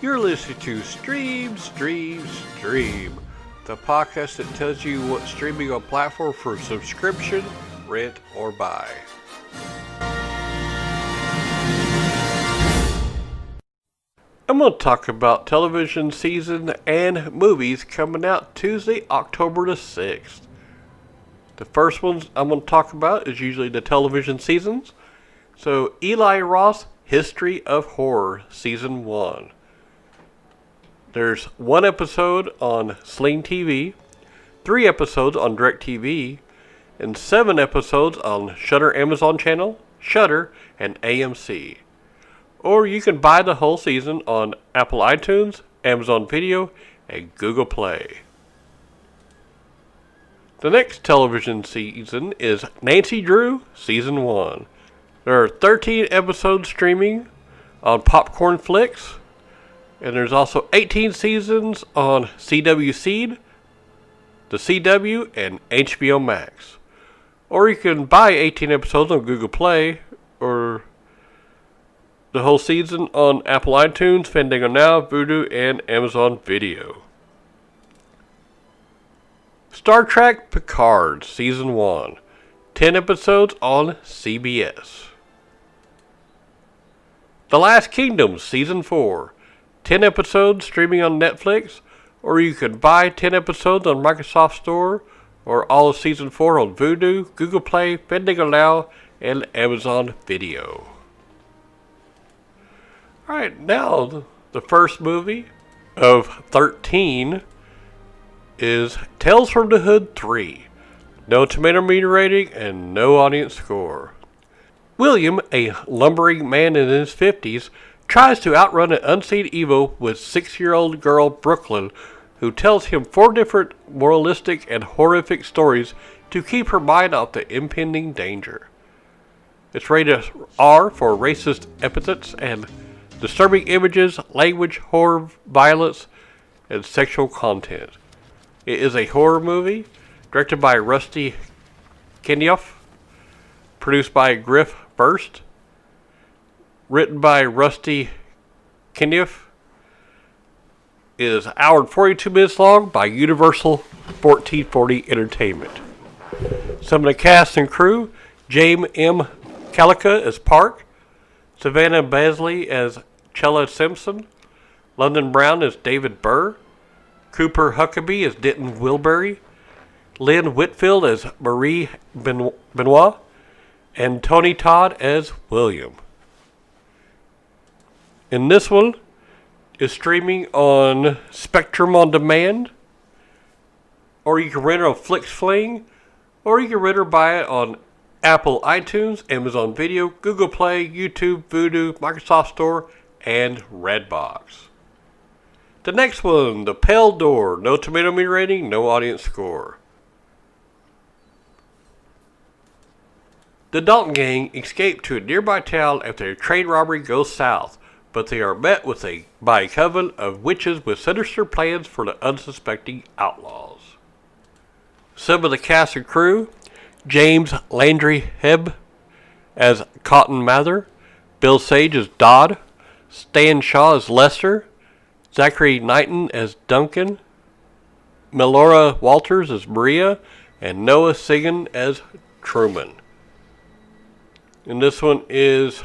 You're listening to Stream, the podcast that tells you what's streaming on platform for subscription, rent, or buy. I'm going to talk about television season and movies coming out Tuesday, October the 6th. The first ones I'm going to talk about is usually the television seasons. So, Eli Roth's History of Horror, Season 1. There's 1 episode on Sling TV, 3 episodes on DirecTV, and 7 episodes on Shudder Amazon Channel, Shudder, and AMC. Or you can buy the whole season on Apple iTunes, Amazon Video, and Google Play. The next television season is Nancy Drew, Season 1. There are 13 episodes streaming on Popcorn Flicks, and there's also 18 seasons on CW Seed, the CW, and HBO Max. Or you can buy 18 episodes on Google Play, or the whole season on Apple iTunes, Fandango Now, Vudu, and Amazon Video. Star Trek Picard, Season 1. 10 episodes on CBS. The Last Kingdom, Season 4. 10 episodes streaming on Netflix, or you can buy 10 episodes on Microsoft Store, or all of Season 4 on Vudu, Google Play, Fandango Now, and Amazon Video. Alright, now the first movie of 13 is Tales from the Hood 3. No tomato meter rating and no audience score. William, a lumbering man in his 50s, tries to outrun an unseen evil with 6-year-old girl Brooklyn, who tells him 4 different moralistic and horrific stories to keep her mind off the impending danger. It's rated R for racist epithets and disturbing images, language, horror, violence, and sexual content. It is a horror movie directed by Rusty Kenyoff, produced by Griff First, written by Rusty Kenyoff, is an hour and 42 minutes long by Universal 1440 Entertainment. Some of the cast and crew: James M. Calica as Park, Savannah Basley as Chella Simpson, London Brown as David Burr, Cooper Huckabee as Denton Wilbury, Lynn Whitfield as Marie Benoit, and Tony Todd as William. And this one is streaming on Spectrum On Demand, or you can rent it on FlixFling, or you can rent or buy it on Apple iTunes, Amazon Video, Google Play, YouTube, Vudu, Microsoft Store, and Redbox. The next one, The Pale Door. No tomato meter rating, no audience score. The Dalton gang escape to a nearby town after a train robbery goes south, but they are met by a coven of witches with sinister plans for the unsuspecting outlaws. Some of the cast and crew: James Landry Hebb as Cotton Mather, Bill Sage as Dodd, Stan Shaw as Lester, Zachary Knighton as Duncan, Melora Walters as Maria, and Noah Sigan as Truman. And this one is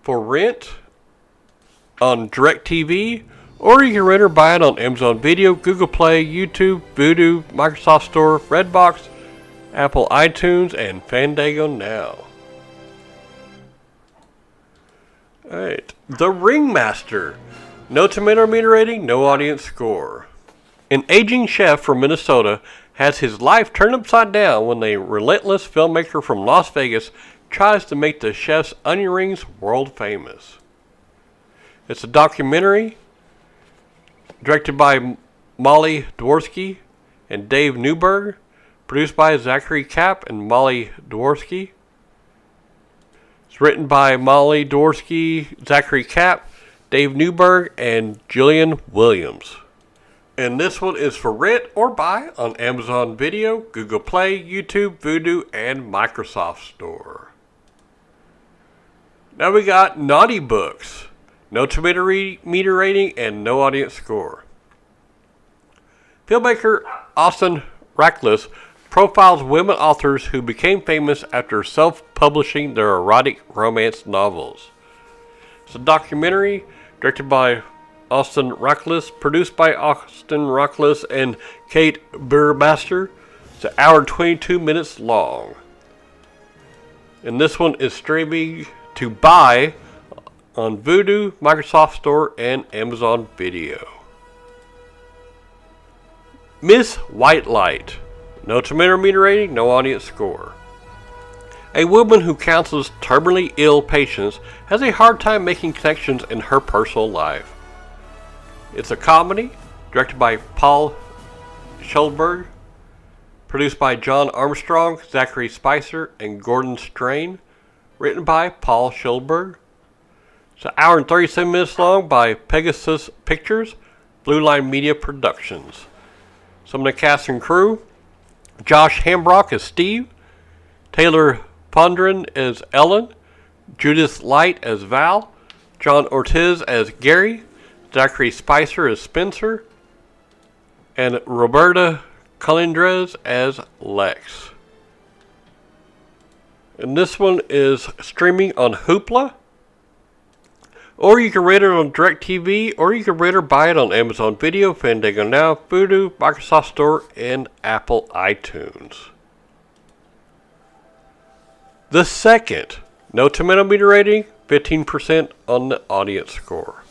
for rent on DirecTV, or you can rent or buy it on Amazon Video, Google Play, YouTube, Vudu, Microsoft Store, Redbox, Apple iTunes, and Fandango Now. Alright, The Ringmaster. No tomato meter rating, no audience score. An aging chef from Minnesota has his life turned upside down when a relentless filmmaker from Las Vegas tries to make the chef's onion rings world famous. It's a documentary directed by Molly Dworsky and Dave Newberg, produced by Zachary Kapp and Molly Dworsky. It's written by Molly Dworsky, Zachary Kapp, Dave Newberg, and Julian Williams. And this one is for rent or buy on Amazon Video, Google Play, YouTube, Vudu, and Microsoft Store. Now we got Naughty Books. no tomato meter rating, and no audience score. Filmmaker Austin Rackless profiles women authors who became famous after self-publishing their erotic romance novels. It's a documentary directed by Austin Rackless, produced by Austin Rackless and Kate Burmaster. It's an hour and 22 minutes long. And this one is streaming to buy on Vudu, Microsoft Store, and Amazon Video. Miss White Light. No tomato meter rating, no audience score. A woman who counsels terminally ill patients has a hard time making connections in her personal life. It's a comedy directed by Paul Schulberg, produced by John Armstrong, Zachary Spicer, and Gordon Strain, written by Paul Schulberg. It's an hour and 37 minutes long by Pegasus Pictures, Blue Line Media Productions. Some of the cast and crew: Josh Hambrock as Steve, Taylor Pondren as Ellen, Judith Light as Val, John Ortiz as Gary, Zachary Spicer as Spencer, and Roberta Colindrez as Lex. And this one is streaming on Hoopla, or you can rent it on DirecTV, or you can rent or buy it on Amazon Video, Fandango Now, Vudu, Microsoft Store, and Apple iTunes. The Second. No tomato meter rating, 15% on the audience score.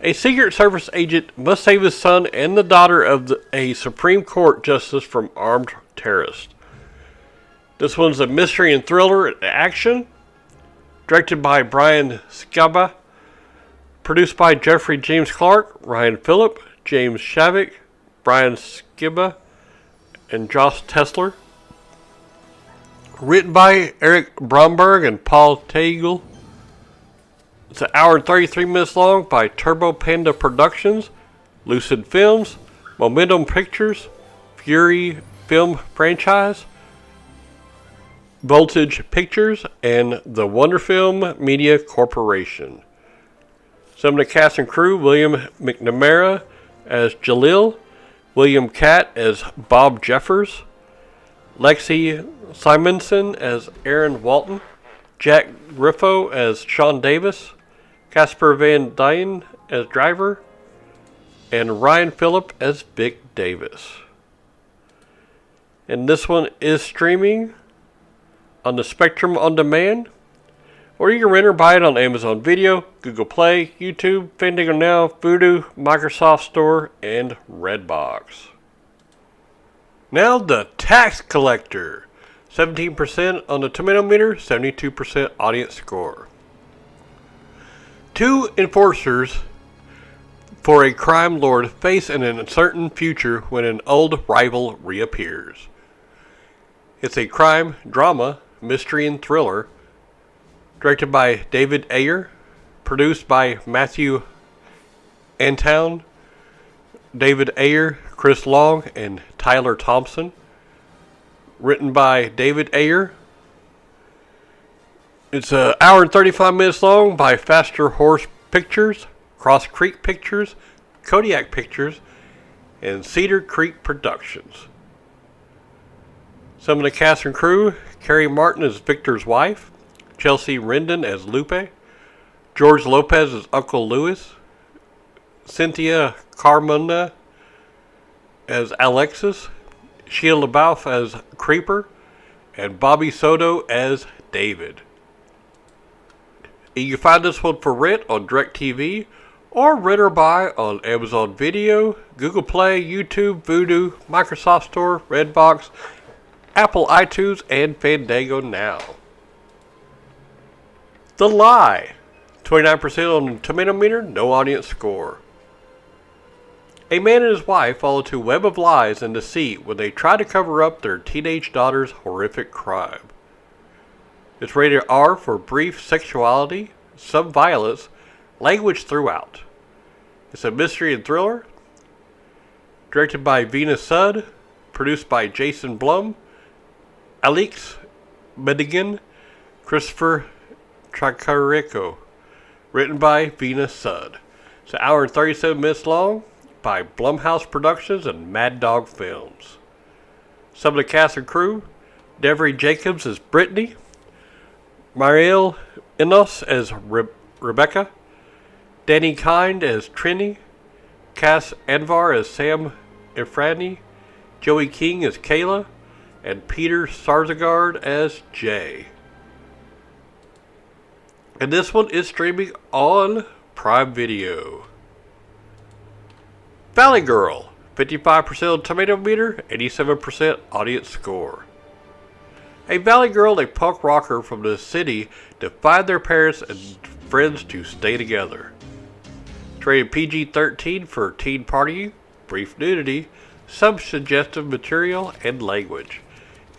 A Secret Service agent must save his son and the daughter of a Supreme Court justice from armed terrorists. This one's a mystery and thriller action, directed by Brian Skaba, produced by Jeffrey James Clark, Ryan Phillip, James Shavik, Brian Skiba, and Josh Tesler. Written by Eric Bromberg and Paul Teagle. It's an hour and 33 minutes long by Turbo Panda Productions, Lucid Films, Momentum Pictures, Fury Film Franchise, Voltage Pictures, and the Wonderfilm Media Corporation. Some of the cast and crew: William McNamara as Jalil, William Catt as Bob Jeffers, Lexi Simonson as Aaron Walton, Jack Griffo as Sean Davis, Casper Van Dyen as Driver, and Ryan Phillip as Vic Davis. And this one is streaming on the Spectrum On Demand, or you can rent or buy it on Amazon Video, Google Play, YouTube, Fandango Now, Vudu, Microsoft Store, and Redbox. Now the Tax Collector. 17% on the tomato meter, 72% audience score. Two enforcers for a crime lord face an uncertain future when an old rival reappears. It's a crime, drama, mystery, and thriller, directed by David Ayer, produced by Matthew Antown, David Ayer, Chris Long, and Tyler Thompson. Written by David Ayer. It's an hour and 35 minutes long by Faster Horse Pictures, Cross Creek Pictures, Kodiak Pictures, and Cedar Creek Productions. Some of the cast and crew: Carrie Martin as Victor's wife, Chelsea Rendon as Lupe, George Lopez as Uncle Louis, Cynthia Carmona as Alexis, Sheila LaBeouf as Creeper, and Bobby Soto as David. You can find this one for rent on DirecTV, or rent or buy on Amazon Video, Google Play, YouTube, Vudu, Microsoft Store, Redbox, Apple iTunes, and Fandango Now. The Lie. 29% on the tomato meter, no audience score. A man and his wife fall into a web of lies and deceit when they try to cover up their teenage daughter's horrific crime. It's rated R for brief sexuality, some violence, language throughout. It's a mystery and thriller, directed by Venus Sud, produced by Jason Blum, Alex Medigan, Christopher Tracarico, written by Venus Sud. It's an hour and 37 minutes long, by Blumhouse Productions and Mad Dog Films. Some of the cast and crew: Devery Jacobs as Brittany, Mariel Enos as Rebecca, Danny Kind as Trini, Cass Anvar as Sam Ifrani, Joey King as Kayla, and Peter Sarsgaard as Jay. And this one is streaming on Prime Video. Valley Girl, 55% on Tomato Meter, 87% audience score. A Valley Girl, a punk rocker from the city, defied their parents and friends to stay together. It's rated PG-13 for teen partying, brief nudity, some suggestive material, and language.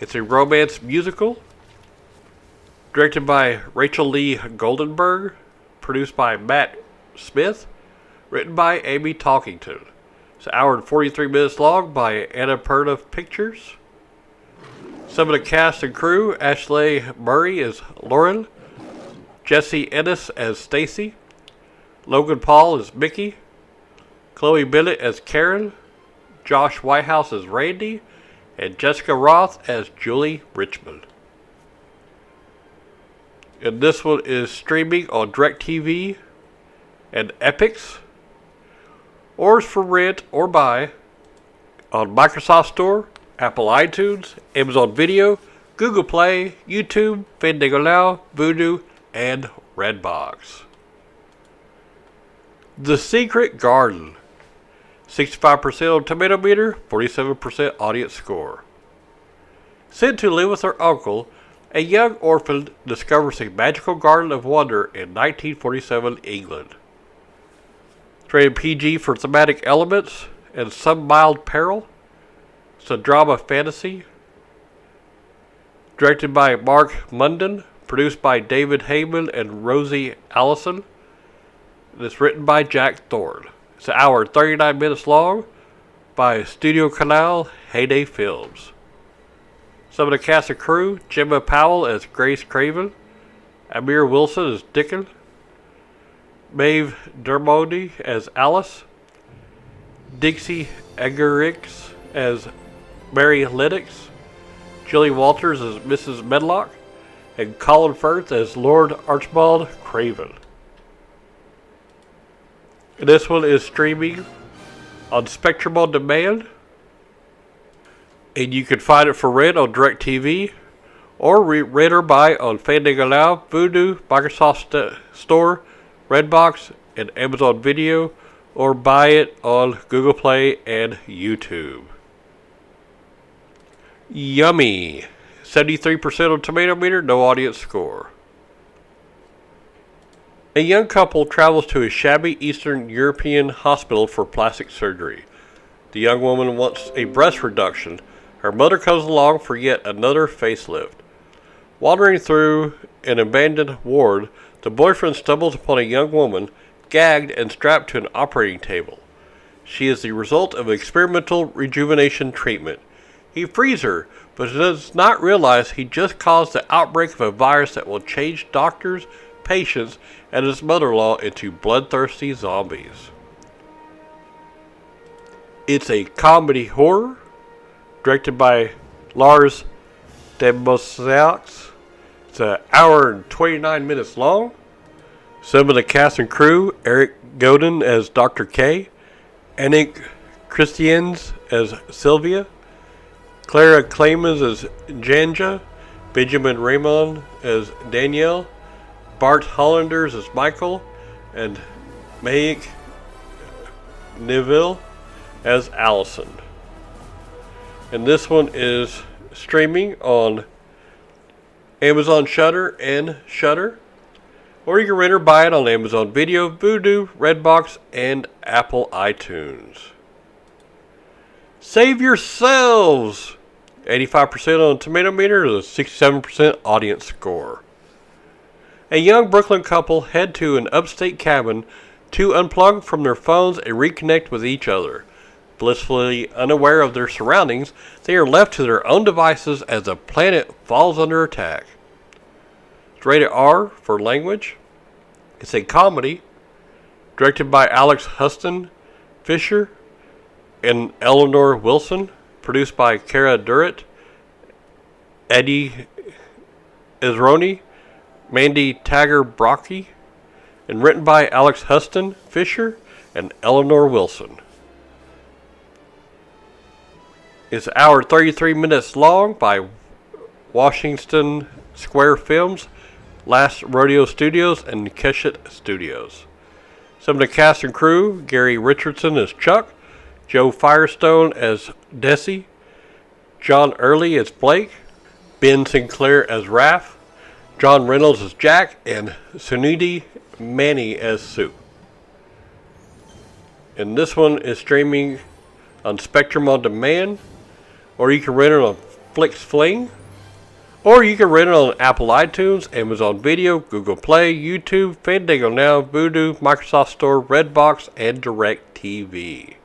It's a romance musical, directed by Rachel Lee Goldenberg, produced by Matt Smith, written by Amy Talkington. It's an hour and 43 minutes long, by Annapurna Pictures. Some of the cast and crew: Ashley Murray as Lauren, Jesse Ennis as Stacy, Logan Paul as Mickey, Chloe Bennett as Karen, Josh Whitehouse as Randy, and Jessica Roth as Julie Richmond. And this one is streaming on DirecTV and Epix, or is for rent or buy on Microsoft Store, Apple iTunes, Amazon Video, Google Play, YouTube, Fandango Now, Vudu, and Redbox. The Secret Garden, 65% on Tomato Meter, 47% audience score. Sent to live with her uncle, a young orphan discovers a magical garden of wonder in 1947 England. It's rated PG for thematic elements and some mild peril. It's a drama fantasy. Directed by Mark Munden, produced by David Heyman and Rosie Allison. And it's written by Jack Thorne. It's an hour and 39 minutes long, by Studio Canal Heyday Films. Some of the cast and crew: Gemma Powell as Grace Craven, Amir Wilson as Dickon, Maeve Dermody as Alice, Dixie Egerix as Mary Lennox, Julie Walters as Mrs. Medlock, and Colin Firth as Lord Archibald Craven. And this one is streaming on Spectrum On Demand, and you can find it for rent on DirecTV, or rent or buy on Fandango Now, Vudu, Microsoft Store, Redbox, and Amazon Video, or buy it on Google Play and YouTube. Yummy, 73% on Tomato Meter, no audience score. A young couple travels to a shabby Eastern European hospital for plastic surgery. The young woman wants a breast reduction. Her mother comes along for yet another facelift. Wandering through an abandoned ward, the boyfriend stumbles upon a young woman, gagged and strapped to an operating table. She is the result of experimental rejuvenation treatment. He frees her, but does not realize he just caused the outbreak of a virus that will change doctors, patients, and his mother-in-law into bloodthirsty zombies. It's a comedy horror, directed by Lars Demosiaux. It's an hour and 29 minutes long. Some of the cast and crew: Eric Godin as Dr. K, Anik Christians as Sylvia, Clara Clemens as Janja, Benjamin Raymond as Danielle, Bart Hollanders as Michael, and Mahik Neville as Allison. And this one is streaming on Amazon Shudder and Shudder, or you can rent or buy it on Amazon Video, Vudu, Redbox, and Apple iTunes. Save Yourselves, 85% on Tomato Meter, a 67% audience score. A young Brooklyn couple head to an upstate cabin to unplug from their phones and reconnect with each other. Blissfully unaware of their surroundings, they are left to their own devices as the planet falls under attack. It's rated R for language. It's a comedy directed by Alex Huston Fisher and Eleanor Wilson, produced by Cara Durrett, Eddie Ezroni, Mandy Tager-Brockie, and written by Alex Huston Fisher and Eleanor Wilson. It's an hour 33 minutes long by Washington Square Films, Last Rodeo Studios, and Keshet Studios. Some of the cast and crew: Gary Richardson as Chuck, Joe Firestone as Desi, John Early as Blake, Ben Sinclair as Raph, John Reynolds as Jack, and Suniti Manny as Sue. And this one is streaming on Spectrum On Demand, or you can rent it on Flix Fling, or you can rent it on Apple iTunes, Amazon Video, Google Play, YouTube, Fandango Now, Vudu, Microsoft Store, Redbox, and DirecTV.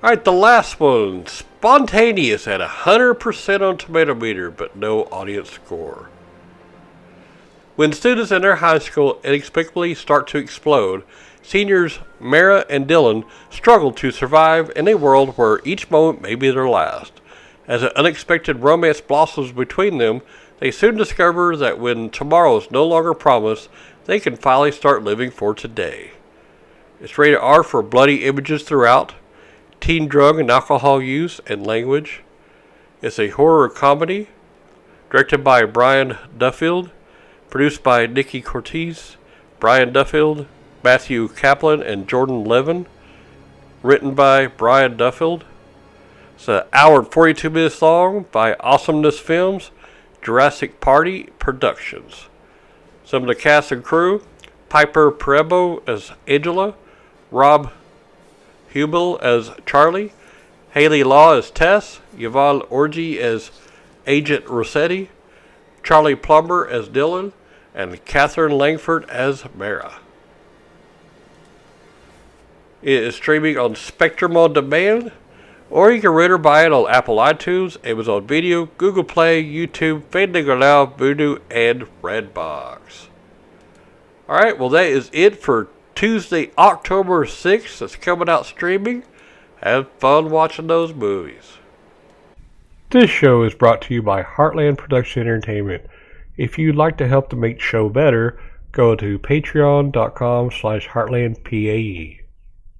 Alright, the last one, Spontaneous, at 100% on Tomato Meter, but no audience score. When students in their high school inexplicably start to explode, seniors Mara and Dylan struggle to survive in a world where each moment may be their last. As an unexpected romance blossoms between them, they soon discover that when tomorrow is no longer promised, they can finally start living for today. It's rated R for bloody images throughout, teen drug and alcohol use and language. It's a horror comedy, directed by Brian Duffield, produced by Nikki Cortez, Brian Duffield, Matthew Kaplan, and Jordan Levin, written by Brian Duffield. It's an hour and 42 minutes long by Awesomeness Films, Jurassic Party Productions. Some of the cast and crew: Piper Perebo as Angela, Rob Hubel as Charlie, Haley Law as Tess, Yvonne Orji as Agent Rossetti, Charlie Plumber as Dylan, and Catherine Langford as Mara. It is streaming on Spectrum On Demand, or you can rent or buy it on Apple iTunes, Amazon Video, Google Play, YouTube, Fandango Now, Vudu, and Redbox. Alright, well that is it for Tuesday, October 6th. That's coming out streaming. Have fun watching those movies. This show is brought to you by Heartland Production Entertainment. If you'd like to help to make the show better, go to patreon.com/heartlandpae.